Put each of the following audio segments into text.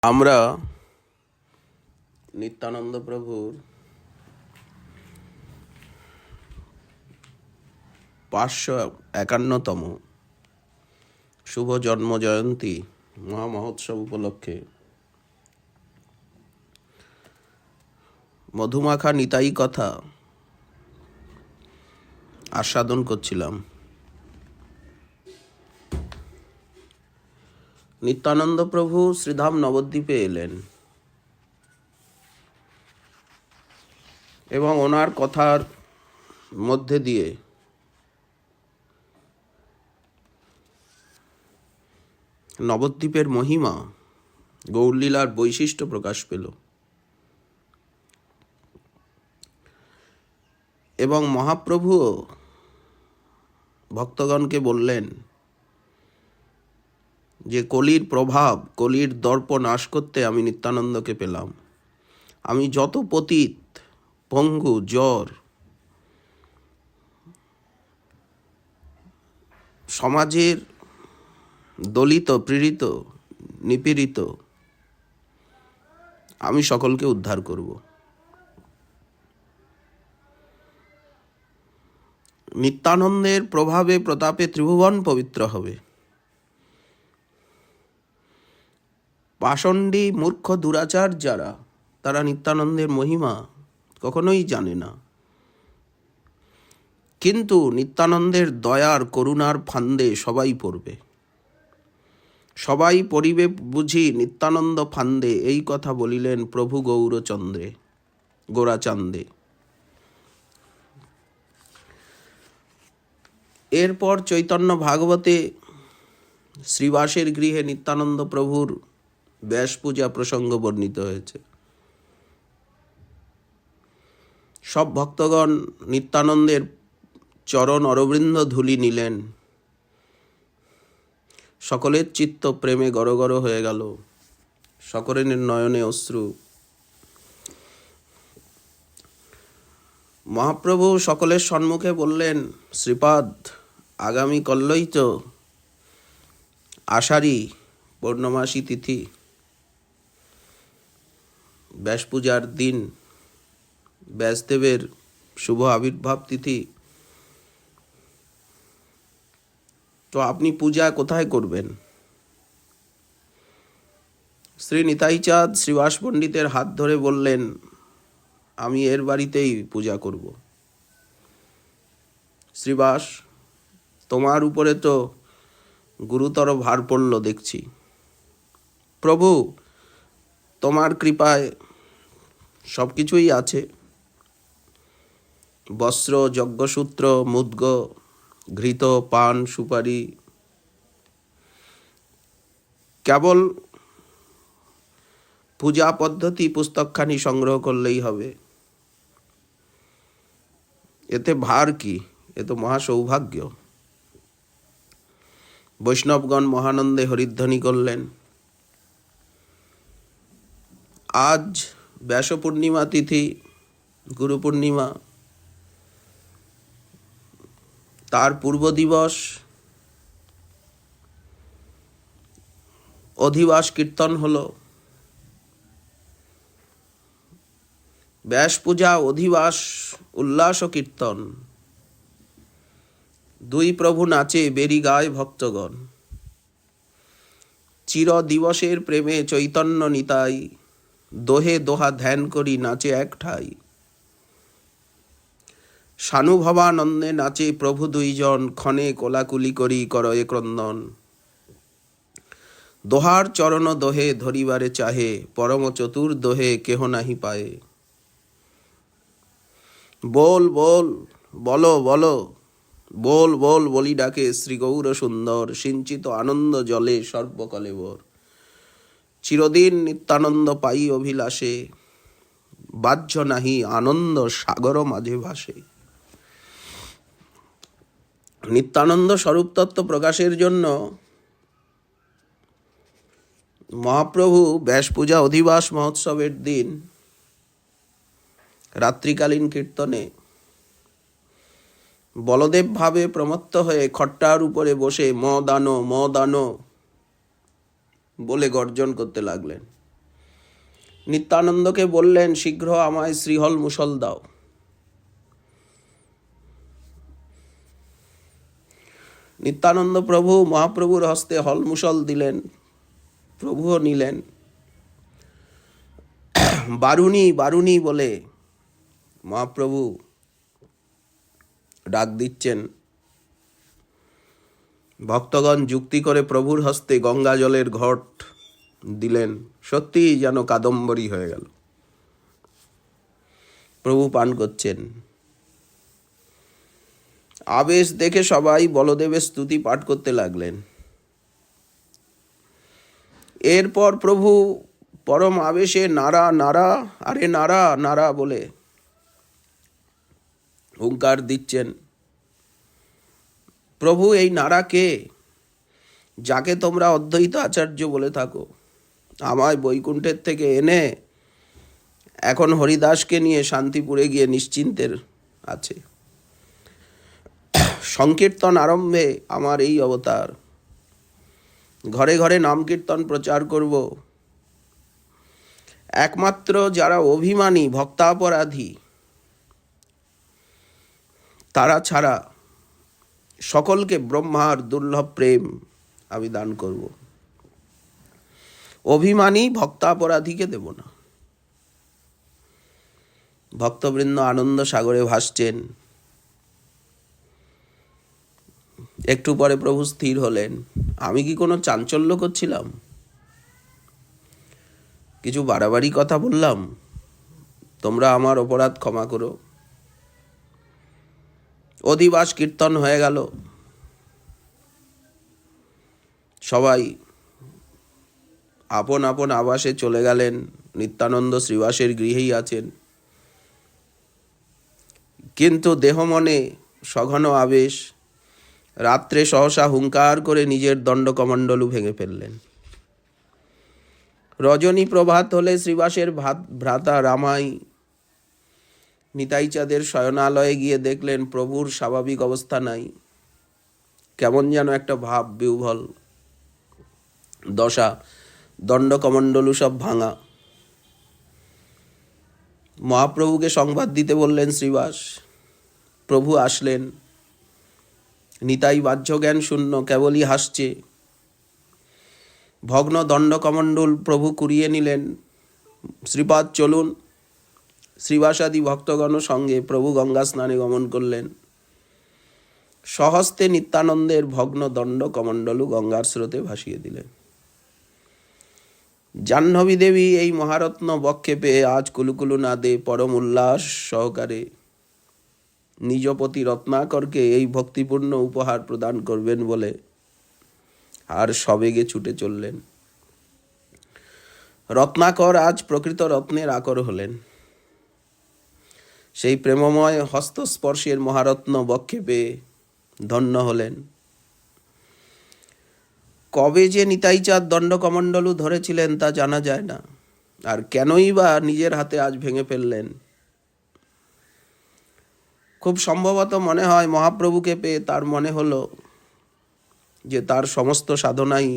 আমরা নিত্যানন্দ প্রভুর 551তম শুভ জন্ম জয়ন্তী মহামহোৎসব উপলক্ষে মধুমাখা নিতাই কথা আস্বাদন করছিলাম। নিত্যানন্দ প্রভু শ্রীধাম নবদ্বীপে এলেন এবং ওনার কথার মধ্যে দিয়ে নবদ্বীপের মহিমা, গৌরলীলার বৈশিষ্ট্য প্রকাশ পেল এবং মহাপ্রভুও ভক্তগণকে বললেন যে কলির প্রভাব, কলির দর্প নাশ করতে আমি নিত্যানন্দকে পেলাম। আমি যত পতিত, পঙ্গু, জ্বর, সমাজের দলিত, পীড়িত, নিপীড়িত, আমি সকলকে উদ্ধার করব। নিত্যানন্দের প্রভাবে প্রতাপে ত্রিভুবন পবিত্র হবে। পাষণ্ডী, মূর্খ, দুরাচার যারা, তারা নিত্যানন্দের মহিমা কখনোই জানে না, কিন্তু নিত্যানন্দের দয়ার করুণার ফান্দে সবাই পড়বে। সবাই পড়িবে বুঝি নিত্যানন্দ ফান্দে, এই কথা বলিলেন প্রভু গোরাচান্দে। এরপর চৈতন্য ভাগবতে শ্রীবাসের গৃহে নিত্যানন্দ প্রভুর ব্যাস পূজা প্রসঙ্গ বর্ণিত হয়েছে। সব ভক্তগণ নিত্যানন্দের চরণ অরবৃন্দ ধূলি নিলেন। সকলের চিত্ত প্রেমে গড়গড় হয়ে গেল, সকলের নয়নে অশ্রু। মহাপ্রভু সকলের সম্মুখে বললেন, শ্রীপাদ, আগামী কল্যই তো আষাঢ়ী পূর্ণমাসী তিথি, ব্যাস পূজার দিন, ব্যাসদেবের শুভ আবির্ভাব তিথি। তো আপনি পূজা কোথায় করবেন? শ্রী নিতাইচাঁদ শ্রীবাস পণ্ডিতের হাত ধরে বললেন, আমি এর বাড়িতেই পূজা করব। শ্রীবাস, তোমার উপরে তো গুরুতর ভার পড়ল দেখছি। প্রভু, তোমার কৃপায় সব কিছুই আছে। বস্ত্র, যজ্ঞসূত্র, মুদ্গ, ঘৃত, পান, সুপারি, কেবল পূজা পদ্ধতি পুস্তকখানি সংগ্রহ করলেই হবে। এতে ভার কি? এ তো মহা সৌভাগ্য। বৈষ্ণবগণ মহানন্দে হরিধ্বনি করলেন। আজ ব্যাস পূর্ণিমা তিথি, গুরু পূর্ণিমা, তার পূর্ব দিবস অধিবাস কীর্তন হলো। ব্যাস পূজা, অধিবাস, উল্লাস ও কীর্তন, দুই প্রভু নাচে, বেরি গায় ভক্তগণ। চির দিবসের প্রেমে চৈতন্য নিতাই, দোহে দোহা ধ্যান করি নাচে এক ঠাই। সানুভবানন্দে নাচে প্রভু দুইজন, ক্ষণে কোলাকুলি করি করয়ে ক্রন্দন। দোহার চরণ দোহে ধরিবারে চাহে, পরম চতুর দোহে কেহ নাহি পায়ে। বল বল, বলো বলো, বল বল বলি ডাকে শ্রী গৌর সুন্দর, সিঞ্চিত আনন্দ জলে সর্বকলেবর। চিরদিন নিত্যানন্দ পাই অভিলাষে, বাহ্য নাহি আনন্দ সাগর মাঝে ভাসে। নিত্যানন্দ স্বরূপ তত্ত্ব প্রকাশের জন্য মহাপ্রভু ব্যাস পূজা অধিবাস মহোৎসবের দিন রাত্রিকালীন কীর্তনে বলদেব ভাবে প্রমত্ত হয়ে খট্টার উপরে বসে ম দানো বলে গর্জন করতে লাগলেন। নিত্যানন্দকে বললেন, শীঘ্র আমায় শ্রীহল মুষল দাও। নিত্যানন্দ প্রভু মহাপ্রভুর হস্তে হল মুষল দিলেন, প্রভুও নিলেন। বারুণী বারুণী বলে মহাপ্রভু ডাক দিচ্ছেন। ভক্তগণ যুক্তি করে প্রভুর হস্তে গঙ্গা জলের ঘট দিলেন, সত্যি যেন কাদম্বরী হয়ে গেল। প্রভু পান করছেন। আবেশ দেখে সবাই বলদেবের স্তুতি পাঠ করতে লাগলেন। এরপর প্রভু পরম আবেশে নারা নারা, আরে নারা নারা বলে হুঙ্কার দিচ্ছেন। প্রভু এই নারা কে? যাকে তোমরা অদ্বৈত আচার্য বলে থাকো, আমায় বৈকুণ্ঠের থেকে এনে এখন হরিদাসকে নিয়ে শান্তিপুরে গিয়ে নিশ্চিন্তের আছে। সংকীর্তন আরম্ভে আমার এই অবতার, ঘরে ঘরে নাম কীর্তন প্রচার করব। একমাত্র যারা অভিমানী ভক্তাপরাধী তারা ছাড়া সকলকে ব্রহ্মার দুর্লভ প্রেম আমি দান করব। অভিমানী ভক্তাপরাধীকে দেব না। ভক্তবৃন্দ আনন্দ সাগরে ভাসছেন। একটু পরে প্রভু স্থির হলেন। আমি কি কোনো চাঞ্চল্য করছিলাম? কিছু বাড়াবাড়ি কথা বললাম? তোমরা আমার অপরাধ ক্ষমা করো। অধিবাস কীর্তন হয়ে গেল। সবাই আপন আপন আবাসে চলে গেলেন। নিত্যানন্দ শ্রীবাসের গৃহেই আছেন, কিন্তু দেহ মনে সঘন আবেশ। রাত্রে সহসা হুঙ্কার করে নিজের দণ্ডকমণ্ডলু ভেঙে ফেললেন। রজনী প্রভাত হলে শ্রীবাসের ভ্রাতা রামাই নিতাইচাঁদের শয়নালয়ে গিয়ে দেখলেন প্রভুর স্বাভাবিক অবস্থা নাই। কেমন যেন একটা ভাব বিহ্বল দশা, দণ্ডকমণ্ডলু সব ভাঙা। মহাপ্রভুকে সংবাদ দিতে বললেন শ্রীবাস। প্রভু আসলেন। নিতাই বাহ্য জ্ঞান শূন্য, কেবলই হাসছে। ভগ্ন দণ্ডকমণ্ডল প্রভু কুড়িয়ে নিলেন। শ্রীপাদ চলুন। শ্রীবাসাদি ভক্তগণ সঙ্গে প্রভু গঙ্গা স্নানে গমন করলেন। স্বহস্তে নিত্যানন্দের ভগ্ন দণ্ডকমণ্ডলু গঙ্গার স্রোতে ভাসিয়ে দিলেন। জাহ্নবী দেবী এই মহারত্ন বক্ষে পেয়ে আজ কুলুকুলু নাদে পরম উল্লাস সহকারে নিজপতি রত্নাকরকে এই ভক্তিপূর্ণ উপহার প্রদান করবেন বলে আর সবেগে ছুটে চললেন। রত্নাকর আজ প্রকৃত রত্নের আকর হলেন। সেই প্রেমময় হস্তস্পর্শের মহারত্ন বক্ষে পেয়ে ধন্য হলেন। কবে যে নিতাইচাঁদ দণ্ডকমণ্ডলু ধরেছিলেন তা জানা যায় না, আর কেনই বা নিজের হাতে আজ ভেঙে ফেললেন। খুব সম্ভবত মনে হয় মহাপ্রভুকে পেয়ে তার মনে হলো যে তার সমস্ত সাধনাই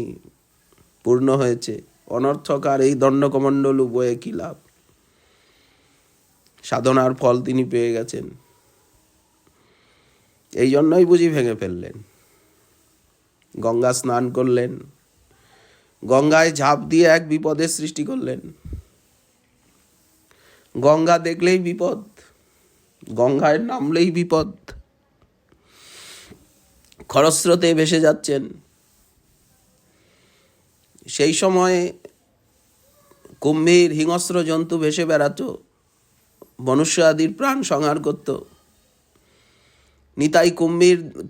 পূর্ণ হয়েছে। অনর্থক আর এই দণ্ডকমণ্ডলু বয়ে কি লাভ? সাধনার ফল তিনি পেয়ে গেছেন, এই জন্যই বুঝি ভেঙে ফেললেন। গঙ্গা স্নান করলেন। গঙ্গায় ঝাঁপ দিয়ে এক বিপদের সৃষ্টি করলেন। গঙ্গা দেখলেই বিপদ, গঙ্গায় নামলেই বিপদ। খরস্রোতে ভেসে যাচ্ছেন। সেই সময়ে কুম্ভীর হিংস্র জন্তু ভেসে বেড়াতো, মনুষ্য আদির প্রাণ সংহার করত। নিতাই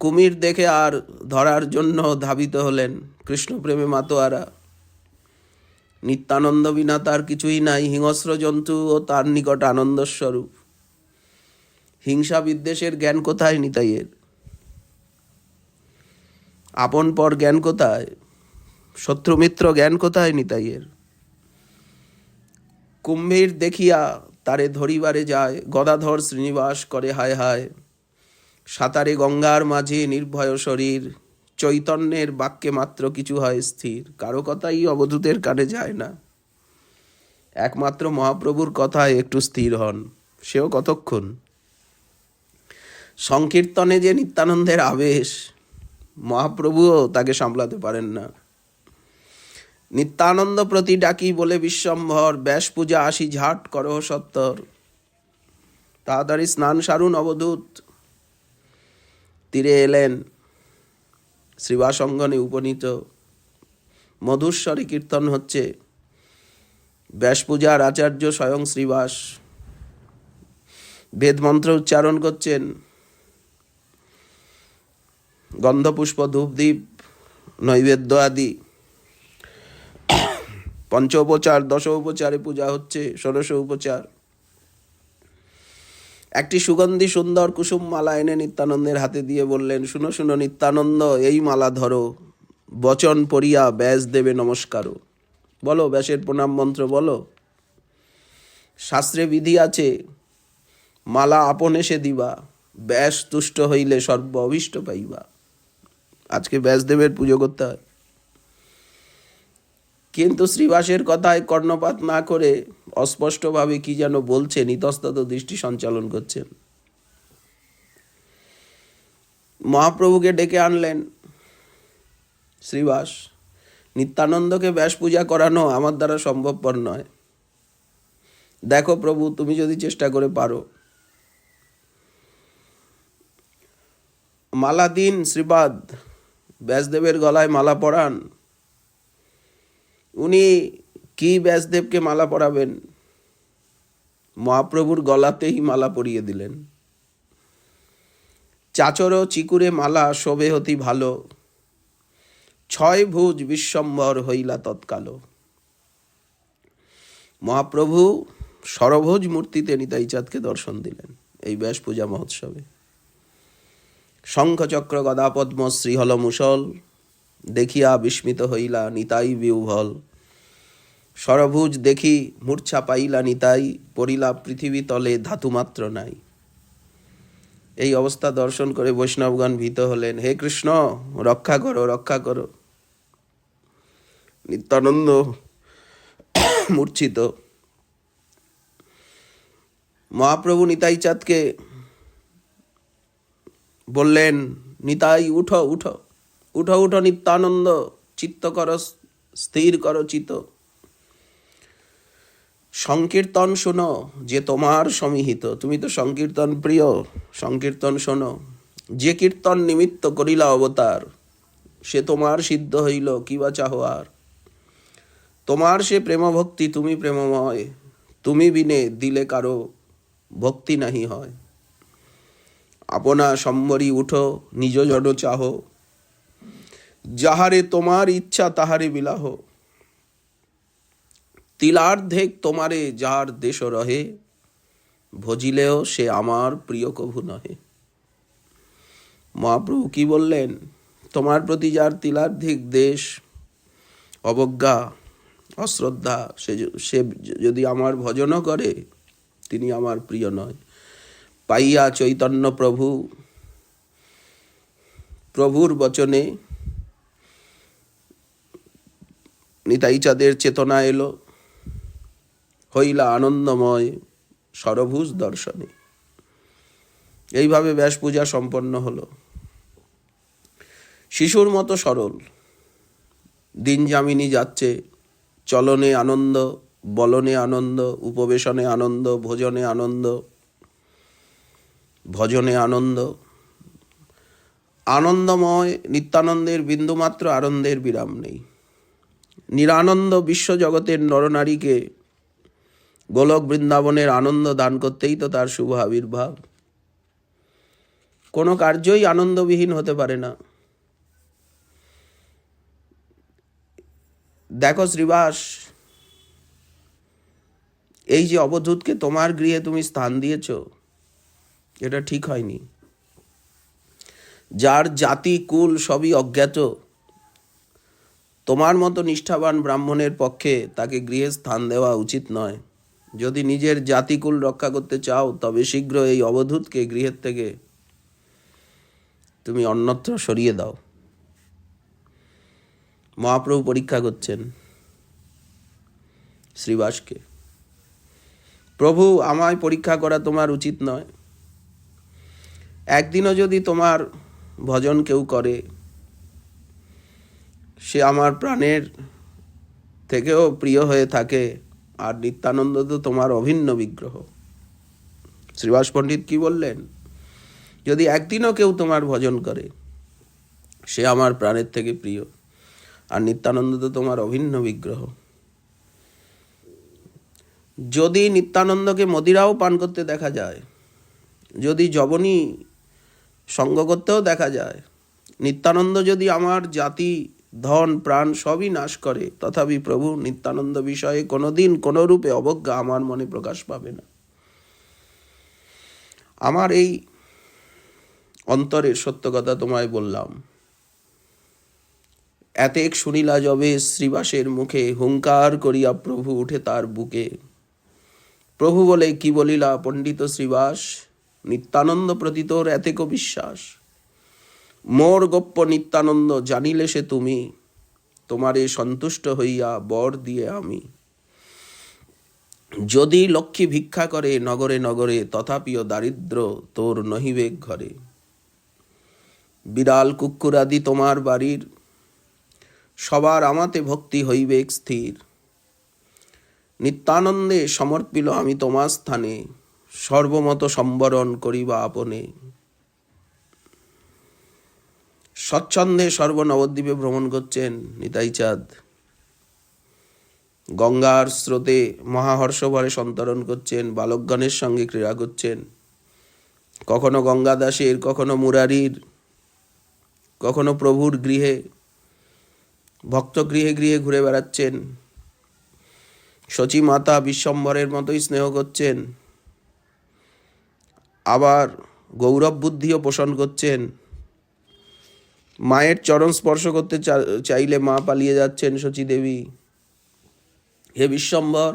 কুমির দেখে আর ধরার জন্য ধাবিত হলেন। কৃষ্ণপ্রেমে মাতোয়ারা। নিত্যানন্দ বিনা তার কিছুই নাই। হিংস্র জন্তু ও তার নিকট আনন্দস্বরূপ। হিংসা বিদ্বেষের জ্ঞান কোথায় নিতাইয়ের? আপন পর জ্ঞান কোথায়? শত্রুমিত্র জ্ঞান কোথায় নিতাইয়ের? কুম্ভীর দেখিয়া তারে ধরিবারে যায়। গদাধর শ্রীনিবাস করে হায় হায়। সাঁতারে গঙ্গার মাঝে নির্ভয় শরীর। চৈতন্যের বাক্যে মাত্র কিছু হয় স্থির। কারো কথাই অবধূতের কানে যায় না। একমাত্র মহাপ্রভুর কথায় একটু স্থির হন, সেও কতক্ষণ। সংকীর্তনে যে নিত্যানন্দের আবেশ, মহাপ্রভুও তাকে সামলাতে পারেন না। নিত্যানন্দ প্রতি ডাকি বলে বিশ্বম্ভর, ব্যাস পূজা আসি ঝাট করহ সত্তর। তাড়াতাড়ি স্নান সারুন অবধূত। তীরে এলেন, শ্রীবাস অঙ্গনে উপনীত, মধুস্বরে কীর্তন হচ্ছে। ব্যাস পূজার আচার্য স্বয়ং শ্রীবাস বেদমন্ত্র উচ্চারণ করছেন। গন্ধপুষ্প ধূপদীপ নৈবেদ্য আদি পঞ্চোপচার, দশোপচারে পূজা হচ্ছে, ষোড়শ উপচার। একটি সুগন্ধি সুন্দর কুসুম মালা এনে নিত্যানন্দের হাতে দিয়ে বললেন, শুনো শুনো নিত্যানন্দ, এই মালা ধরো, বচন পড়িয়া ব্যাস দেবে নমস্কারও। বলো, ব্যাসের প্রণাম মন্ত্র বলো। শাস্ত্রে বিধি আছে, মালা আপন এসে দিবা, ব্যাস তুষ্ট হইলে সর্ব অভীষ্ট পাইবা। আজকে ব্যাসদেবের পুজো করতে হয়। কিন্তু শ্রীবাসের কথায় কর্ণপাত না করে অস্পষ্টভাবে কি যেন বলছেন, ইতস্তত দৃষ্টি সঞ্চালন করছেন। মহাপ্রভুকে ডেকে আনলেন শ্রীবাস। নিত্যানন্দকে ব্যাস পূজা করানো আমার দ্বারা সম্ভবপর নয়। দেখো প্রভু, তুমি যদি চেষ্টা করে পারো। মালা দিন শ্রীপাদ, ব্যাসদেবের গলায় মালা পরান। উনি কি ব্যাসদেবকে মালা পরাবেন? মহাপ্রভুর গলাতেই মালা পরিয়ে দিলেন। চাচর চিকুরে মালা শোভে অতি ভালো, ছয় ভুজ বিশ্বম্ভর হইলা তৎকাল। মহাপ্রভু সরভোজ মূর্তিতে নিতাই চাঁদকে দর্শন দিলেন এই ব্যাস পূজা মহোৎসবে। শঙ্খচক্র গদা পদ্ম শ্রীহল মুসল, দেখিয়া বিস্মিত হইলা নিতাই বিউভল। সরভুজ দেখি মূর্ছা পাইলা নিতাই, পড়িলা পৃথিবী তলে ধাতুমাত্র নাই। এই অবস্থা দর্শন করে বৈষ্ণবগণ ভীত হলেন। হে কৃষ্ণ, রক্ষা করো, রক্ষা করো। নিত্যানন্দ মূর্ছিত। মহাপ্রভু নিতাই চাঁদকে বললেন, নিতাই উঠো উঠো উঠো উঠো নিত্যানন্দ, চিত্ত করো, স্থির করো চিত্ত। সংকীর্তন শোনো যে তোমার সমীহিত, তুমি তো সংকীর্তন প্রিয়, সংকীর্তন শোনো। যে কীর্তন নিমিত্ত করিলা অবতার, সে তোমার সিদ্ধ হইল, কি বা চাহ আর। তোমার সে প্রেম ভক্তি, তুমি প্রেমময়, তুমি বিনে দিলে কারো ভক্তি নাহি হয়। আপনা সম্বরী উঠো, নিজ জন চাহ, যাহারে তোমার ইচ্ছা তাহারে বিলাহ। তিলার্ধেক তোমারে যার দেশ রহে, ভজিলেও সে আমার প্রিয় কভু নহে। মহাপ্রভু কি বললেন? তোমার প্রতি যার তিলার্ধিক দেশ, অবজ্ঞা, অশ্রদ্ধা, সে যদি আমার ভজনও করে, তিনি আমার প্রিয় নয়। পাইয়া চৈতন্য প্রভুর বচনে নিতাই চাঁদের চেতনা এলো, হইলা আনন্দময় সরভুজ দর্শনে। এইভাবে ব্যাস পূজা সম্পন্ন হলো। শিশুর মতো সরল, দিন যামিনী যাচ্ছে, চলনে আনন্দ, বলনে আনন্দ, উপবেশনে আনন্দ, ভোজনে আনন্দ, ভজনে আনন্দ। আনন্দময় নিত্যানন্দের বিন্দুমাত্র আনন্দের বিরাম নেই। নিরানন্দ বিশ্বজগতের নরনারীকে গোলক বৃন্দাবনের আনন্দ দান করতেই তো তার শুভ আবির্ভাব। কোনো কার্যই আনন্দবিহীন হতে পারে না। দেখো শ্রীবাস, এই যে অবধূতকে তোমার গৃহে তুমি স্থান দিয়েছ, এটা ঠিক হয়নি। যার জাতি কুল সবই অজ্ঞাত, তোমার মতো নিষ্ঠাবান ব্রাহ্মণের পক্ষে তাকে গৃহে স্থান দেওয়া উচিত নয়। যদি নিজের জাতিকুল রক্ষা করতে চাও, তবে শীঘ্র এই অবধূতকে গৃহের থেকে তুমি অন্যত্র সরিয়ে দাও। মহাপ্রভু পরীক্ষা করছেন শ্রীবাসকে। প্রভু, আমায় পরীক্ষা করা তোমার উচিত নয়। একদিনও যদি তোমার ভজন কেউ করে, সে আমার প্রাণের থেকেও প্রিয় হয়ে থাকে, আর নিত্যানন্দ তো তোমার অভিন্ন বিগ্রহ। শ্রীবাস পণ্ডিত কি বললেন? যদি একদিনও কেউ তোমার ভজন করে, সে আমার প্রাণের থেকে প্রিয়, আর নিত্যানন্দ তো তোমার অভিন্ন বিগ্রহ। যদি নিত্যানন্দকে মদিরাও পান করতে দেখা যায়, যদি যবনী সঙ্গ করতেও দেখা যায়, নিত্যানন্দ যদি আমার জাতি, ধন, প্রাণ সবই নাশ করে, তথাপি প্রভু নিত্যানন্দ বিষয়ে কোনোদিন কোনো রূপে অবজ্ঞা আমার মনে প্রকাশ পাবে না। আমার এই অন্তরের সত্য কথা তোমায় বললাম। এতেক শুনিলা যবে শ্রীবাসের মুখে, হুঙ্কার করিয়া প্রভু উঠে তার বুকে। প্রভু বলে, কি বলিলা পণ্ডিত শ্রীবাস, নিত্যানন্দ প্রতি তোর এতেক বিশ্বাস। মোর গোপ্য নিত্যানন্দ জানিলে সে তুমি, তোমারে সন্তুষ্ট হইয়া বর দিয়ে আমি। যদি লক্ষ্মী ভিক্ষা করে নগরে নগরে, তথাপিও দারিদ্র তোর নহিবে ঘরে। বিড়াল কুকুরাদি তোমার বাড়ির, সবার আমাতে ভক্তি হইবে স্থির। নিত্যানন্দে সমর্পিল আমি তোমার স্থানে, সর্বমত সম্বরণ করিবা আপনে। স্বচ্ছন্দে সর্বনবদ্বীপে ভ্রমণ করছেন নিতাই চাঁদ। গঙ্গার স্রোতে মহাহর্ষভরে সন্তরণ করছেন, বালকগণের সঙ্গে ক্রীড়া করছেন। কখনো গঙ্গাদাসের, কখনো মুরারির, কখনো প্রভুর গৃহে, ভক্ত গৃহে গৃহে ঘুরে বেড়াচ্ছেন। শচী মাতা বিশ্বম্ভরের মতোই স্নেহ করছেন, আবার গৌরব বুদ্ধিও পোষণ করছেন। মায়ের চরণ স্পর্শ করতে চাইলে মা পালিয়ে যাচ্ছেন শচী দেবী। হে বিশ্বম্ভর,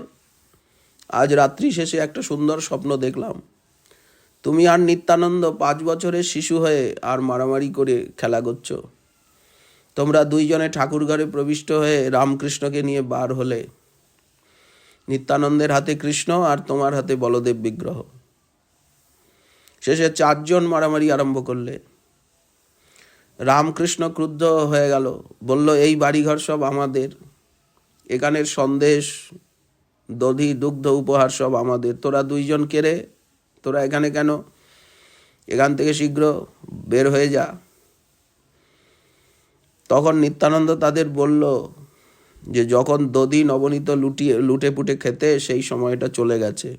আজ রাত্রি শেষে একটা সুন্দর স্বপ্ন দেখলাম। তুমি আর নিত্যানন্দ 5 বছরের শিশু হয়ে আর মারামারি করে খেলা করছো। তোমরা দুইজনে ঠাকুর ঘরে প্রবিষ্ট হয়ে রামকৃষ্ণকে নিয়ে বার হলে। নিত্যানন্দের হাতে কৃষ্ণ আর তোমার হাতে বলদেব বিগ্রহ। শেষে 4 জন মারামারি আরম্ভ করলে। রামকৃষ্ণ ক্রুদ্ধ হয়ে গেল, বলল, এই বাড়িঘর সব আমাদের, এখানের সন্দেশ, দধি, দুগ্ধ, উপহার সব আমাদের। তোরা দুইজন কেড়ে, তোরা এখানে কেন? এখান থেকে শীঘ্র বের হয়ে যা। তখন নিত্যানন্দ তাদের বলল যে যখন দধি নবনীত লুটে পুটে খেতে, সেই সময়টা চলে গেছে।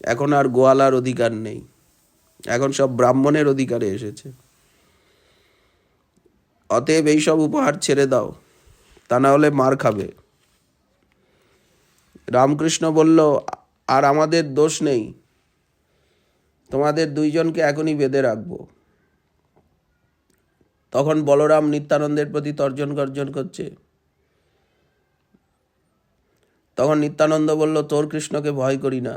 এখন আর গোয়ালার অধিকার নেই, এখন সব ব্রাহ্মণের অধিকারে এসেছে। অতএব এইসব উপহার ছেড়ে দাও, তা না হলে মার খাবে। রামকৃষ্ণ বলল, আর আমাদের দোষ নেই, তোমাদের দুইজনকে এখনই বেঁধে রাখবো। তখন বলরাম নিত্যানন্দের প্রতি তর্জন গর্জন করছে। তখন নিত্যানন্দ বলল, তোর কৃষ্ণকে ভয় করি না,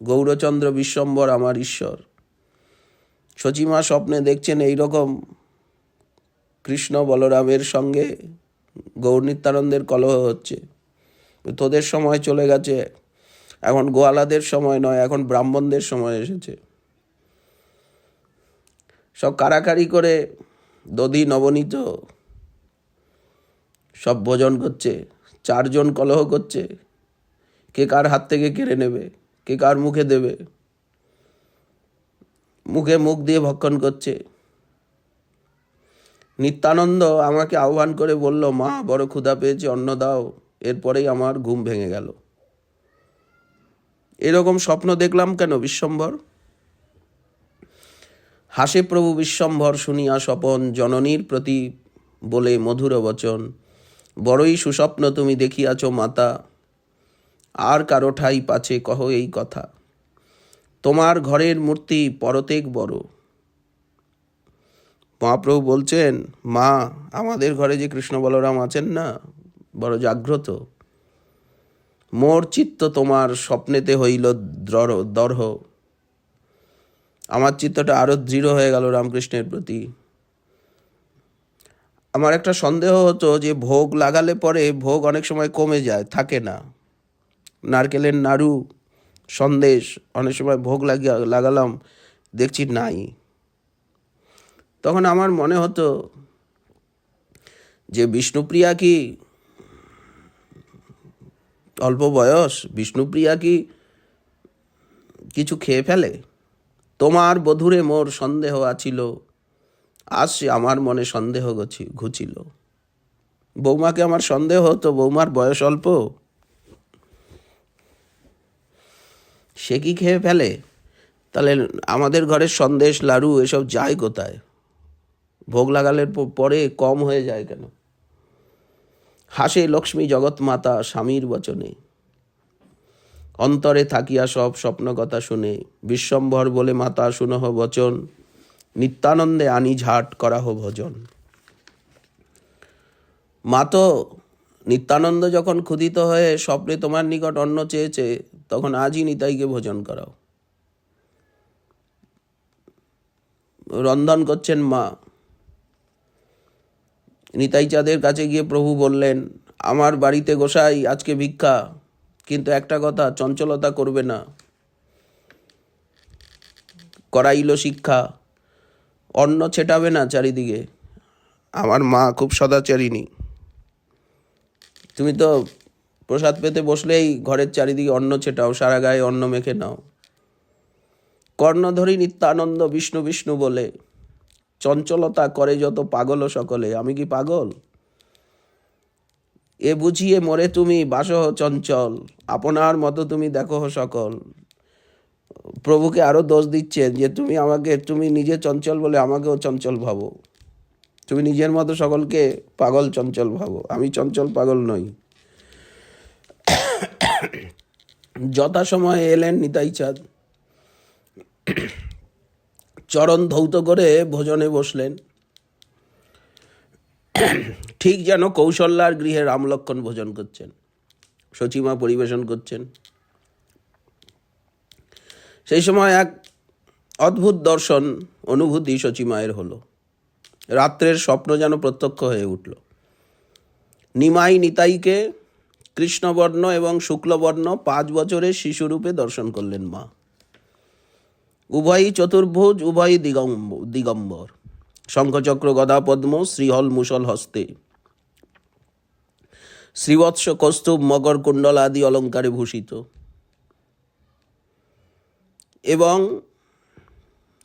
গৌরচন্দ্র বিশ্বম্বর আমার ঈশ্বর। শচীমা স্বপ্নে দেখছেন এইরকম কৃষ্ণ বলরামের সঙ্গে গৌর নিত্যানন্দের কলহ হচ্ছে। তোদের সময় চলে গেছে, এখন গোয়ালাদের সময় নয়, এখন ব্রাহ্মণদের সময় এসেছে। সব কারাকারি করে দধি নবনীত সব ভোজন করছে। 4 জন কলহ করছে, কে কার হাত থেকে কেড়ে নেবে, কে কার মুখে দেবে। মুখে মুখ দিয়ে ভক্ষণ করছে। নিত্যানন্দ আমাকে আহ্বান করে বলল, মা, বড় ক্ষুধা পেয়েছে, অন্ন দাও। এরপরেই আমার ঘুম ভেঙে গেল। এরকম স্বপ্ন দেখলাম কেন বিশ্বম্ভর? হাসে প্রভু বিশ্বম্ভর শুনিয়া স্বপন, জননীর প্রতি বলে মধুর বচন। বড়ই সুস্বপ্ন তুমি দেখিয়াছ মাতা, আর কারো ঠাই পাছে কহ এই কথা। তোমার ঘরের মূর্তি পরতেক বড়। মহাপ্রভু বলছেন, মা, আমাদের ঘরে যে কৃষ্ণ বলরাম আছেন না, বড় জাগ্রত। মোর চিত্ত তোমার স্বপ্নেতে হইল দর্হ। আমার চিত্তটা আরো দৃঢ় হয়ে গেল রামকৃষ্ণের প্রতি। আমার একটা সন্দেহ হতো যে ভোগ লাগালে পরে ভোগ অনেক সময় কমে যায়, থাকে না। নারকেলের নাড়ু সন্দেশ, অনেক সময় ভোগ লাগালাম, দেখছি নাই। তখন আমার মনে হতো যে বিষ্ণুপ্রিয়া কি অল্প বয়স, বিষ্ণুপ্রিয়া কি কিছু খেয়ে ফেলে? তোমার বধূরে মোর সন্দেহ আছিল, আজ সে আমার মনে সন্দেহ ঘুচিল। বৌমাকে আমার সন্দেহ হতো, বৌমার বয়স অল্প, সে কি খেয়ে ফেলে? তাহলে আমাদের ঘরের সন্দেশ লাড়ু এসব যায় কোথায়? ভোগ লাগালের পরে কম হয়ে যায় কেন? হাসে লক্ষ্মী জগৎ মাতা স্বামীর বচনে, অন্তরে থাকিয়া সব স্বপ্ন কথা শুনে, বিশ্বম্ভর বলে মাতা শুনহ বচন, নিত্যানন্দে আনি ঝাট করাহ ভোজন। মা তো নিত্যানন্দ যখন ক্ষুধিত হয়ে স্বপ্নে তোমার নিকট অন্ন চেয়েছে, তখন আজই নিতাইকে ভোজন করাও। রন্ধন করছেন মা। নিতাই চাঁদের কাছে গিয়ে প্রভু বললেন, আমার বাড়িতে গোসাই আজকে ভিক্ষা, কিন্তু একটা কথা, চঞ্চলতা করবে না। করাইল শিক্ষা, অন্ন ছেটাবে না চারিদিকে। আমার মা খুব সদাচারিণী। তুমি তো প্রসাদ পেতে বসলেই ঘরের চারিদিকে অন্ন ছেটাও, সারা গায়ে অন্ন মেখে নাও। কর্ণধরি নিত্যানন্দ বিষ্ণু বিষ্ণু বলে, চঞ্চলতা করে যত পাগল সকলে। আমি কি পাগল? এ বুঝিয়ে মরে তুমি বাসহ চঞ্চল, আপনার মতো তুমি দেখো সকল। প্রভুকে আরো দোষ দিচ্ছেন যে তুমি নিজে চঞ্চল বলে আমাকেও চঞ্চল ভাবো। তুমি নিজের মতো সকলকে পাগল চঞ্চল ভাবো, আমি চঞ্চল পাগল নই। যথাসময়ে এলেন নিতাই চাঁদ, চরণ ধৌত করে ভোজনে বসলেন। ঠিক যেন কৌশল্যার গৃহে রামলক্ষণ ভোজন করছেন, সচিমা পরিবেশন করছেন। সেই সময় এক অদ্ভুত দর্শন অনুভূতি সচিমায়ের হলো। রাত্রের স্বপ্ন যেন প্রত্যক্ষ হয়ে উঠল। নিমাই নিতাইকে কৃষ্ণবর্ণ এবং শুক্লবর্ণ 5 বছরের শিশুরূপে দর্শন করলেন মা। উভয়ই চতুর্ভুজ, উভয়ই দিগম্বর, শঙ্খচক্র গদা পদ্ম শ্রীহল মুসল হস্তে, শ্রীবৎস কৌস্তুভ মকর কুণ্ডল আদি অলঙ্কারে ভূষিত, এবং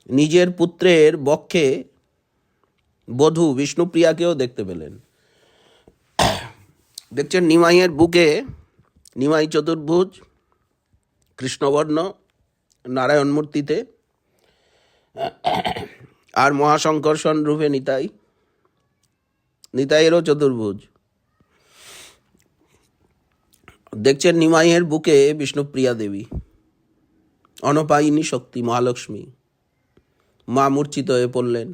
নিজের পুত্রের বক্ষে বধূ বিষ্ণুপ্রিয়াকেও দেখতে পেলেন। দেখছেন নিমাইয়ের বুকে নিমাই চতুর্ভুজ, কৃষ্ণবর্ণ, নারায়ণ মূর্তিতে, আর মহাশঙ্কর্ষণ রূপে নিতাইয়েরও চতুর্ভুজ। দেখছেন নিমাইয়ের বুকে বিষ্ণুপ্রিয়া দেবী, অনপায়িনী শক্তি মহালক্ষ্মী। মা মূর্ছিত হয়ে পড়লেন।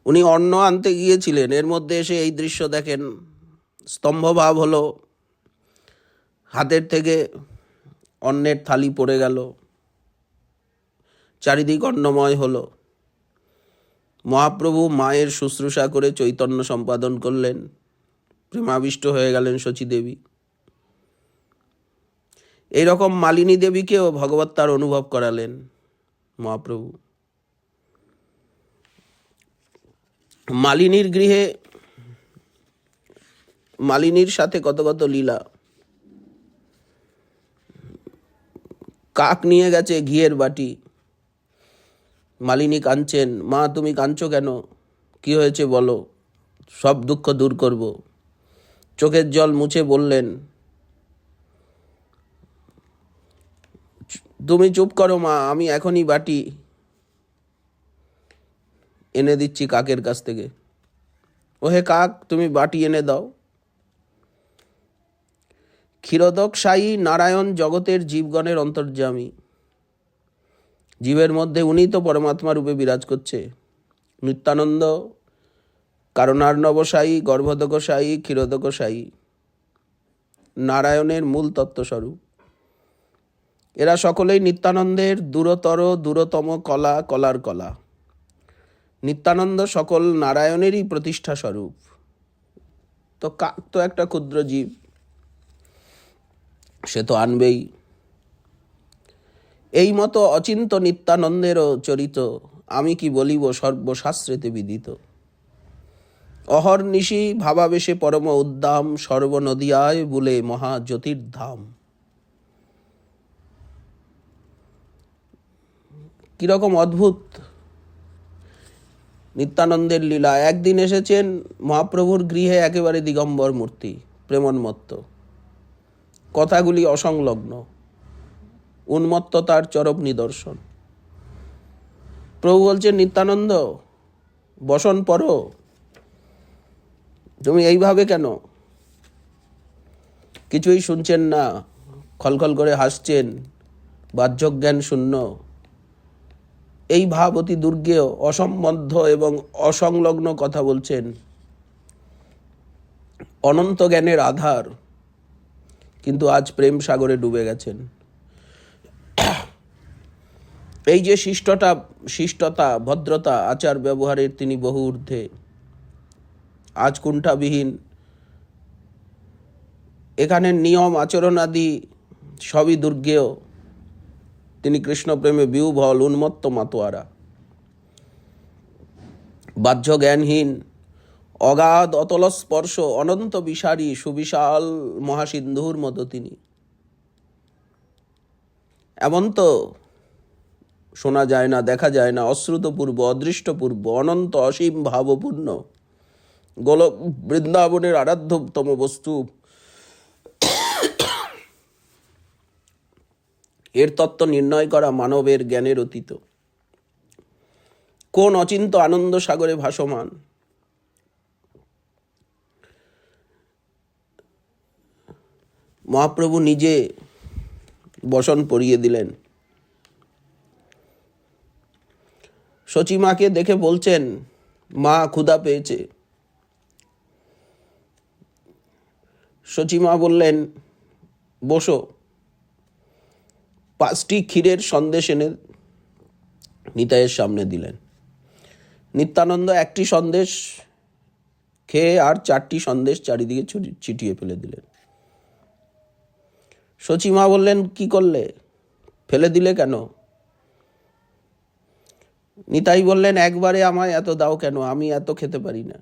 উনি অন্ন আনতে গিয়েছিলেন, এর মধ্যে এসে এই দৃশ্য দেখেন। স্তম্ভভাব হলো, হাতের থেকে অন্নের থালি পড়ে গেল, চারিদিক অন্নময় হলো। মহাপ্রভু মায়ের শুশ্রূষা করে চৈতন্য সম্পাদন করলেন, প্রেমাবিষ্ট হয়ে গেলেন শচী দেবী। এইরকম মালিনী দেবীকেও ভগবত তার অনুভব করালেন মহাপ্রভু। মালিনীর গৃহে মালিনীর সাথে কত কত লীলা। কাক নিয়ে গেছে ঘিয়ের বাটি, মালিনী কাঁদছেন, মা তুমি কাঁদছো কেন, কি হয়েছে বলো, সব দুঃখ দূর করব। চোখের জল মুছে বললেন, তুমি চুপ করো মা, আমি এখনই বাটি এনে দিচ্ছি কাকের কাছ থেকে। ওহে কাক, তুমি বাটি এনে দাও। ক্ষীরোদক সাই নারায়ণ জগতের জীবগণের অন্তর্যামী, জীবের মধ্যে উনি তো পরমাত্মা রূপে বিরাজ করছে। নিত্যানন্দ কারণার্ণবসায়ী, গর্ভোদকসায়ী, ক্ষীরোদকসায়ী, নারায়ণের মূল তত্ত্বস্বরূপ। এরা সকলেই নিত্যানন্দের দূরতম কলা, কলার কলা। নিত্যানন্দ সকল নারায়ণেরই প্রতিষ্ঠা স্বরূপ। তো কাক তো একটা ক্ষুদ্র জীব, সে তো আনবেই। এই মতো অচিন্ত নিত্যানন্দেরও চরিত আমি কি বলিব সর্বশাস্ত্রেতে বিদিত। অহর্নিশি ভাবাবেশে পরম উদ্দাম সর্বনদিয়ায় বলে মহাজ্যোতির্ধাম। কিরকম অদ্ভুত নিত্যানন্দের লীলা। একদিন এসেছেন মহাপ্রভুর গৃহে একেবারে দিগম্বর মূর্তি, প্রেমোন্মত্ত, কথাগুলি অসংলগ্ন, উন্মত্ততার চরম নিদর্শন। প্রভু বলছেন, নিত্যানন্দ বসন পড়ো, তুমি এইভাবে কেন? কিছুই শুনছেন না, খলখল করে হাসছেন, বাহ্যজ্ঞান শূন্য। এই ভাব অতি দুর্গেয়, অসম্বদ্ধ এবং অসংলগ্ন কথা বলছেন। অনন্ত জ্ঞানের আধার, কিন্তু আজ প্রেম সাগরে ডুবে গেছেন। এই যে শিষ্টতা, ভদ্রতা, আচার ব্যবহারের তিনি বহু ঊর্ধ্বে, আজ কুণ্ঠাবিহীন। এখানের নিয়ম আচরণ আদি সবই দুর্গেয়। তিনি কৃষ্ণপ্রেমে বিহ্বল, উন্মত্ত মাতোয়ারা, বাহ্য জ্ঞানহীন, অগাধ অতল স্পর্শ, অনন্ত বিশারী সুবিশাল মহাসিন্ধুর মতো তিনি। এমন তো শোনা যায় না, দেখা যায় না, অশ্রুতপূর্ব, অদৃষ্টপূর্ব, অনন্ত অসীম ভাবপূর্ণ গোলক বৃন্দাবনের আরাধ্যতম বস্তু। এর তত্ত্ব নির্ণয় করা মানবের জ্ঞানের অতীত। কোন অচিন্ত আনন্দ সাগরে ভাসমান। মহাপ্রভু নিজে বসন পরিয়ে দিলেন। শচীমাকে দেখে বলছেন, মা ক্ষুধা পেয়েছে। শচীমা বললেন, বসো। 5টি ক্ষীরের সন্দেশ এনে নিতাইয়ের সামনে দিলেন। নিত্যানন্দ 1টি সন্দেশ খেয়ে আর 4টি সন্দেশ চারিদিকে ছিটিয়ে ফেলে দিলেন। শচীমা বললেন, কি করলে, ফেলে দিলে কেন? নিতাই বললেন, একবারে আমায় এত দাও কেন, আমি এত খেতে পারি না।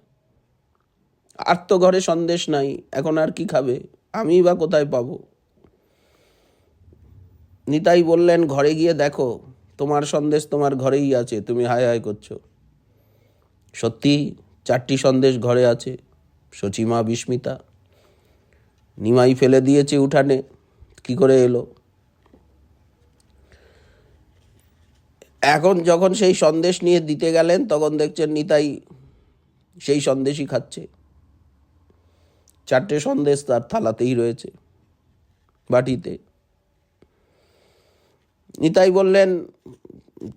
আর তো ঘরে সন্দেশ নাই, এখন আর কি খাবে, আমি বা কোথায় পাবো? নিতাই বললেন, ঘরে গিয়ে দেখো, তোমার সন্দেশ তোমার ঘরেই আছে, তুমি হায় হায় করছো। সত্যি 4টি সন্দেশ ঘরে আছে। শচীমা বিস্মিতা। নিমাই ফেলে দিয়েছে উঠানে, কি করে এলো? এখন যখন সেই সন্দেশ নিয়ে দিতে গেলেন, তখন দেখছেন নিতাই সেই সন্দেশই খাচ্ছে। 4টে সন্দেশ তার থালাতেই রয়েছে, বাটিতে। নিতাই বললেন,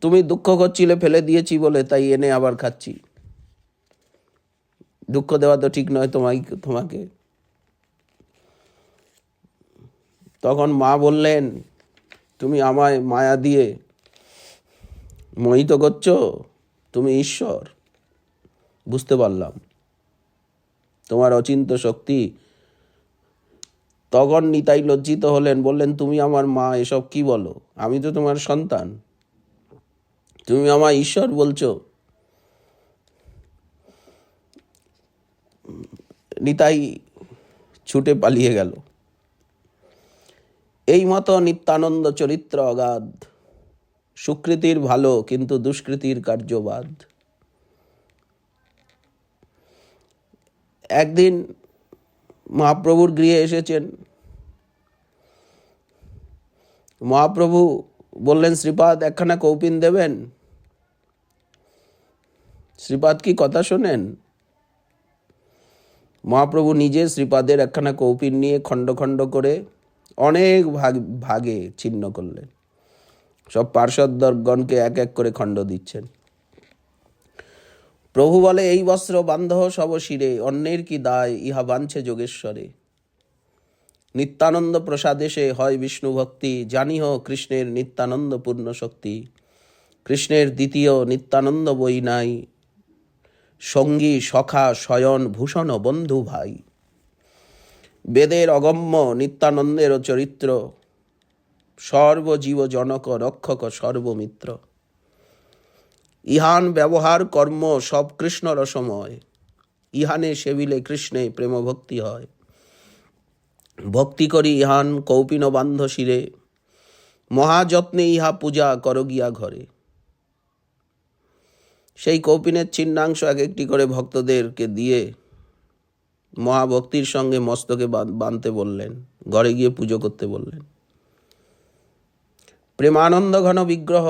তুমি দুঃখ করছিলে ফেলে দিয়েছি বলে, তাই এনে আবার খাচ্ছি। দুঃখ দেওয়া তো ঠিক নয় তোমাকে। তখন মা বললেন, তুমি আমায় মায়া দিয়ে মোহিত করছো, তুমি ঈশ্বর। বুঝতে পারলাম তোমার অচিন্ত শক্তি। তখন নিতাই লজ্জিত হলেন, বললেন, তুমি আমার মা, এসব কি বলো? আমি তো তোমার সন্তান, তুমি আমায় ঈশ্বর বলছো? নিতাই ছুটে পালিয়ে গেল। এই মতো নিত্যানন্দ চরিত্র অগাধ, সুকৃতির ভালো কিন্তু দুষ্কৃতির কার্যবাদ। একদিন মহাপ্রভুর গৃহে এসেছেন। মহাপ্রভু বললেন, শ্রীপাদ 1খানা কৌপিন দেবেন? শ্রীপাদ কি কথা শোনেন? মহাপ্রভু নিজে শ্রীপাদের 1খানা কৌপিন নিয়ে খণ্ড খণ্ড করে অনেক ভাগে ছিন্ন করলেন। সব পার্শ্বদগণকে এক এক করে খণ্ড দিচ্ছেন। প্রভু বলে, এই বস্ত্র বান্ধ সব শিরে, অন্যের কি দায়, ইহা বাঞ্ছে যোগেশ্বরে। নিত্যানন্দ প্রসাদেশে হয় বিষ্ণু ভক্তি, জানিহ কৃষ্ণের নিত্যানন্দ পূর্ণ শক্তি। কৃষ্ণের দ্বিতীয় নিত্যানন্দ বই নাই, সঙ্গী সখা শয়ন ভূষণ বন্ধু ভাই। বেদের অগম্য নিত্যানন্দের চরিত্র, সর্বজীব জনক রক্ষক সর্বমিত্র। ইহান ব্যবহার কর্ম সব কৃষ্ণ রসময়, ইহানে সেবিলে কৃষ্ণে প্রেম ভক্তি হয়। ভক্তি করি ইহান কৌপিন বান্ধ শিরে, মহাযত্নে ইহা পূজা কর গিয়া ঘরে। সেই কৌপিনের চিহ্নাংশ এক একটি করে ভক্তদেরকে দিয়ে মহাভক্তির সঙ্গে মস্তকে বাঁধতে বললেন, ঘরে গিয়ে পুজো করতে বললেন। প্রেমানন্দ ঘন বিগ্রহ,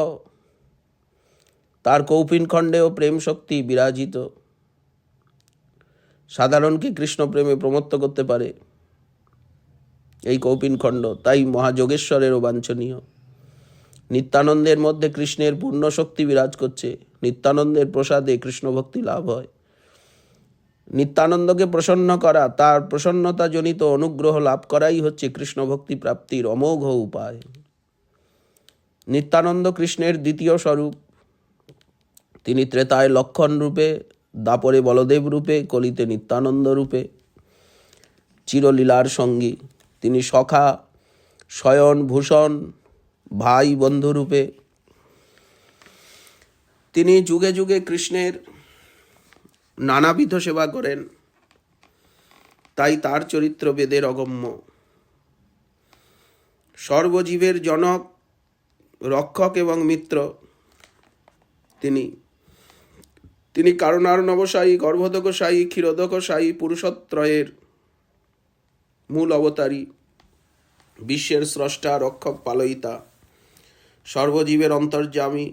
তার কৌপিন খণ্ডেও প্রেম শক্তি বিরাজিত, সাধারণকে কৃষ্ণ প্রেমে প্রমত্ত করতে পারে এই কৌপিন খণ্ড, তাই মহাযোগেশ্বরেরও বাঞ্ছনীয়। নিত্যানন্দের মধ্যে কৃষ্ণের পূর্ণ শক্তি বিরাজ করছে, নিত্যানন্দের প্রসাদে কৃষ্ণ ভক্তি লাভ হয়। নিত্যানন্দকে প্রসন্ন করা, তার প্রসন্নতা জনিত অনুগ্রহ লাভ করাই হচ্ছে কৃষ্ণ ভক্তি প্রাপ্তির অমোঘ উপায়। নিত্যানন্দ কৃষ্ণের দ্বিতীয় স্বরূপ। তিনি ত্রেতায় লক্ষণ রূপে, দাপরে বলদেব রূপে, কলিতে নিত্যানন্দ রূপে চিরলীলার সঙ্গী। তিনি সখা, শয়ন, ভূষণ, ভাই, বন্ধু রূপে। তিনি যুগে যুগে কৃষ্ণের নানাবিধ সেবা করেন, তাই তার চরিত্র বেদের অগম্য। সর্বজীবের জনক, রক্ষক এবং মিত্র তিনি কারণার্ণবসায়ী, গর্ভোদকসায়ী, ক্ষীরোদকসায়ী, পুরুষত্রয়ের মূল অবতারী, বিশ্বের স্রষ্টা, রক্ষক, পালয়িতা, সর্বজীবের অন্তর্যামী।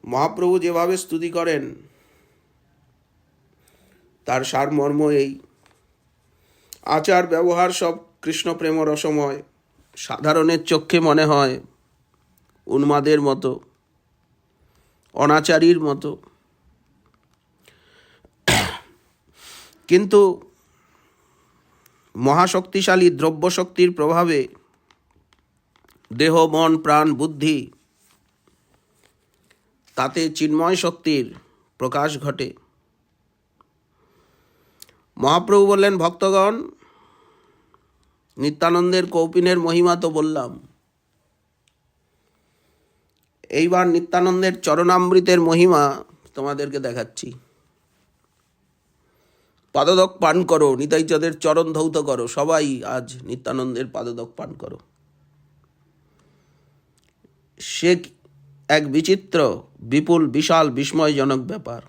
মহাপ্রভু যেভাবে স্তুতি করেন তার সারমর্ম এই। আচার ব্যবহার সব কৃষ্ণ প্রেম রসময়, সাধারণের চক্ষে মনে হয় উন্মাদের মতো, অনাচারীর মতো, কিন্তু মহাশক্তিশালী দ্রব্য শক্তির প্রভাবে দেহ, মন, প্রাণ, বুদ্ধি, তাতে চিন্ময় শক্তির প্রকাশ ঘটে। মহাপ্রভু বললেন, ভক্তগণ, নিত্যানন্দের কৌপিনের মহিমা তো বললাম, এইবার নিত্যানন্দের চরণামৃতের মহিমা তোমাদেরকে দেখাচ্ছি। পাদদক পান করো, নিতাইচাঁদের চরণ ধৌত করো, সবাই আজ নিত্যানন্দের পাদদক পান করো। সে এক বিচিত্র, বিপুল, বিশাল, বিস্ময়জনক ব্যাপার।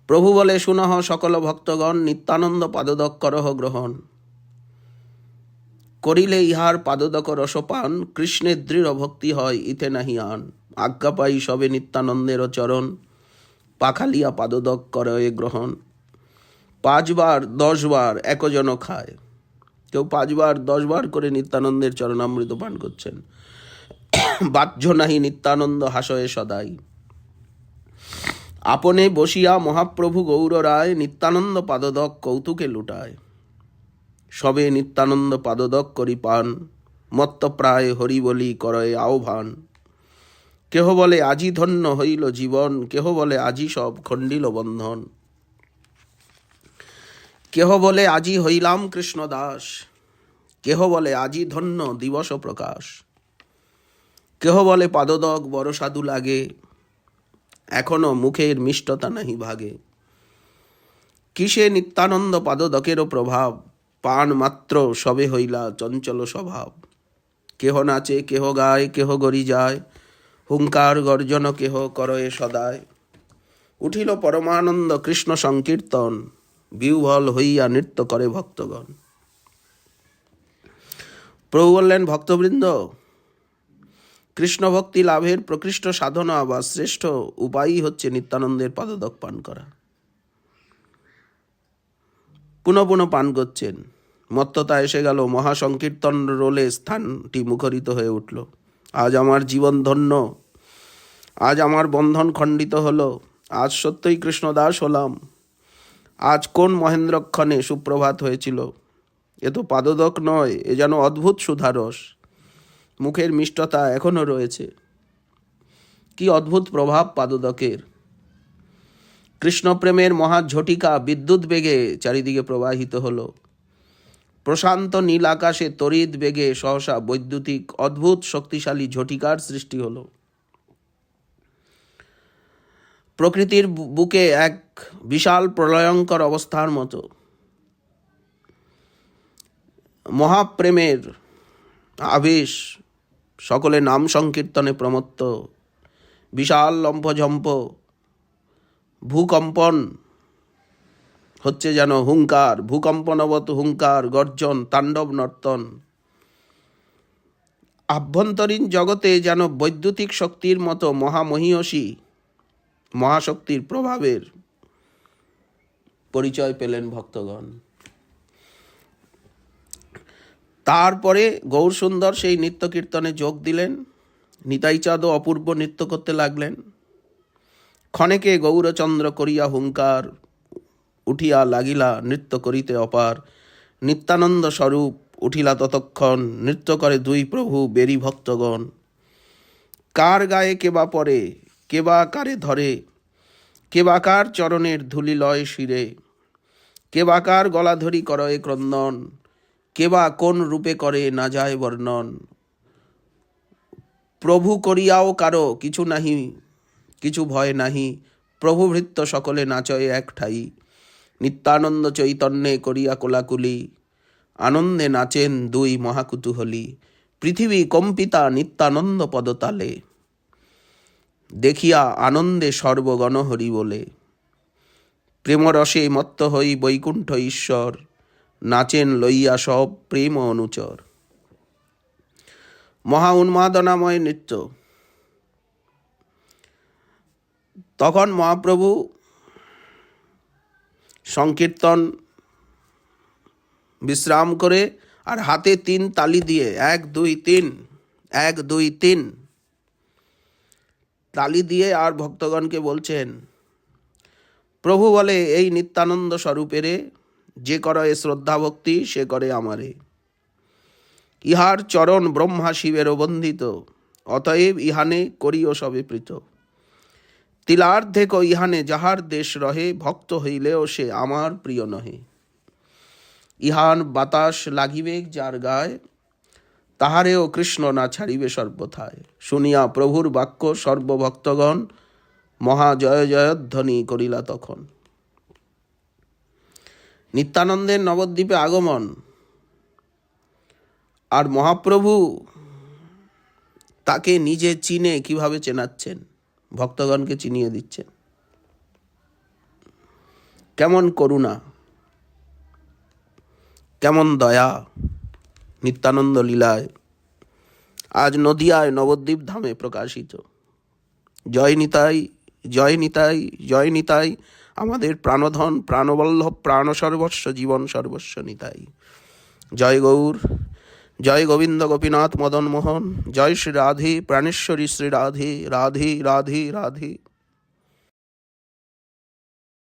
প্রভু বলে, শুনহ সকল ভক্তগণ, নিত্যানন্দ পাদদক করহ গ্রহণ। করিলে ইহার পাদদক রসপান, কৃষ্ণের দৃঢ় ভক্তি হয় ইথে নাহি আন। আজ্ঞা পাই সবে নিত্যানন্দের চরণ, পাখালিয়া পাদদক করয়ে গ্রহণ। 5 বার 10 বার একজন খায়, কেউ 5 বার 10 বার করে নিত্যানন্দের চরণামৃত পান করছেন। বাহ্য নাহি নিত্যানন্দ হাসয়ে সদাই, আপনে বসিয়া মহাপ্রভু গৌর রায়, নিত্যানন্দ পাদদক কৌতুকে লুটায়। সবে নিত্যানন্দ পাদদক করি পান, মত্ত প্রায় হরি বলি করয়ে আহ্বান। কেহ বলে আজি ধন্য হইল জীবন, কেহ বলে আজি সব খণ্ডিল বন্ধন। কেহ বলে আজি হইলাম কৃষ্ণ দাস, কেহ বলে আজি ধন্য দিবস প্রকাশ। কেহ বলে পাদদক বড় সাধু লাগে, এখনো মুখের মিষ্টতা নাহি ভাগে। কিসে নিত্যানন্দ পাদদকেরও প্রভাব, পান মাত্র সবে হইলা চঞ্চল স্বভাব। কেহ নাচে, কেহ গায়, কেহ গরি যায়, হুঙ্কার গর্জন কেহ করয়ে সদায়। উঠিল পরমানন্দ কৃষ্ণ সংকীর্তন, বিহ্বল হইয়া নৃত্য করে ভক্তগণ। প্রভু বললেন, ভক্তবৃন্দ, কৃষ্ণ ভক্তি লাভের প্রকৃষ্ট সাধনা বা শ্রেষ্ঠ উপায়ই হচ্ছে নিত্যানন্দের পাদদক পান করা। পুনঃ পুনঃ পান করছেন, মত্ততা এসে গেল, মহাসংকীর্তন রোলে স্থানটি মুখরিত হয়ে উঠল। আজ আমার জীবন ধন্য, আজ আমার বন্ধন খণ্ডিত হলো, আজ সত্যই কৃষ্ণদাস হলাম। আজ কোন মহেন্দ্রক্ষণে সুপ্রভাত হয়েছিল। এ তো পাদদক নয়, এ যেন অদ্ভুত সুধারস, মুখের মিষ্টতা এখনো রয়েছে। কি অদ্ভুত প্রভাব পাদদকের। কৃষ্ণপ্রেমের মহাঝটিকা বিদ্যুৎ বেগে চারিদিকে প্রবাহিত হলো। প্রশান্ত নীল আকাশে তড়িৎ বেগে সহসা বৈদ্যুতিক অদ্ভুত শক্তিশালী ঝটিকার সৃষ্টি হলো। প্রকৃতির বুকে এক বিশাল প্রলয়ঙ্কর অবস্থার মতো। মহাপ্রেমের আবেশ, সকলে নাম সংকীর্তনে প্রমত্ত। বিশাল লম্ফঝম্প, ভূকম্পন হচ্ছে যেন হুঙ্কার, ভূকম্পনবৎ হুঙ্কার, গর্জন, তাণ্ডব নর্তন। আভ্যন্তরীণ জগতে যেন বৈদ্যুতিক শক্তির মতো মহামহীয়সী মহাশক্তির প্রভাবের পরিচয় পেলেন ভক্তগণ। তারপরে গৌরসুন্দর সেই নৃত্য কীর্তনে যোগ দিলেন। নিতাইচাঁদও অপূর্ব নৃত্য করতে লাগলেন। ক্ষণেকে গৌরচন্দ্র করিয়া হুঙ্কার উঠিয়া লাগিলা নৃত্য করিতে অপার। নিত্যানন্দ স্বরূপ উঠিলা ততক্ষণ, নৃত্য করে দুই প্রভু বেরি ভক্তগণ। কার গায়ে কেবা পরে, কেবা কারে ধরে, কেবা কার চরণের ধূলি লয় শিরে, কেবা কার গলা ধরি করয়ে ক্রন্দন, কেবা কোন রূপে করে না যায় বর্ণন। প্রভু করিয়াও কারো কিছু নাহি, কিছু ভয় নাহি, প্রভু ভৃত্য সকলে নাচয়ে এক ঠাই। নিত্যানন্দ চৈতন্যে করিয়া কোলাকুলি, আনন্দে নাচেন দুই মহাকুতূহলী। পৃথিবী কম্পিতা নিত্যানন্দ পদতালে, দেখিয়া আনন্দে সর্বগণ হরি বলে। প্রেমরসে মত্ত হই বৈকুণ্ঠ ঈশ্বর, নাচেন লইয়া সব প্রেম অনুচর। মহা উন্মাদনাময় নৃত্য। তখন মহাপ্রভু সংকীর্তন বিশ্রাম করে আর হাতে 3 তালি দিয়ে 1 2 3 1 2 3 তালি দিয়ে আর ভক্তগণকে বলছেন, প্রভু বলে এই নিত্যানন্দ স্বরূপেরে, যে করে শ্রদ্ধা ভক্তি সে করে আমারে। ইহার চরণ ব্রহ্মা শিবেরও বন্দিত, অতএব ইহানে করিও সবে প্রীত। তিলার্ধেক ইহানে যাহার দেশ রহে, ভক্ত হইলেও সে আমার প্রিয় নহে। ইহান বাতাস লাগিবে যার গায়, তাহারেও কৃষ্ণ না ছাড়িবে সর্বথায়। শুনিয়া প্রভুর বাক্য সর্বভক্তগণ মহা জয় জয়ধ্বনি করিলা তখন। নিত্যানন্দের নবদ্বীপে আগমন, আর মহাপ্রভু তাকে নিজে চিনে কিভাবে চেনাচ্ছেন, ভক্তগণকে চিনিয়ে দিচ্ছেন। কেমন করুণা, কেমন দয়া নিত্যানন্দ লীলায় আজ নদিয়ায় নবদ্বীপ ধামে প্রকাশিত। জয় নিতাই, জয় নিতাই, জয় নিতাই, আমাদের প্রাণধন, প্রাণবল্লভ, প্রাণ সর্বস্ব, জীবন সর্বস্ব নিতাই। জয় গৌর, জয় গোবিন্দ গোপীনাথ মদন মোহন, জয় শ্রী রাধে প্রাণেশ্বরী শ্রী রাধে, রাধে রাধে রাধে।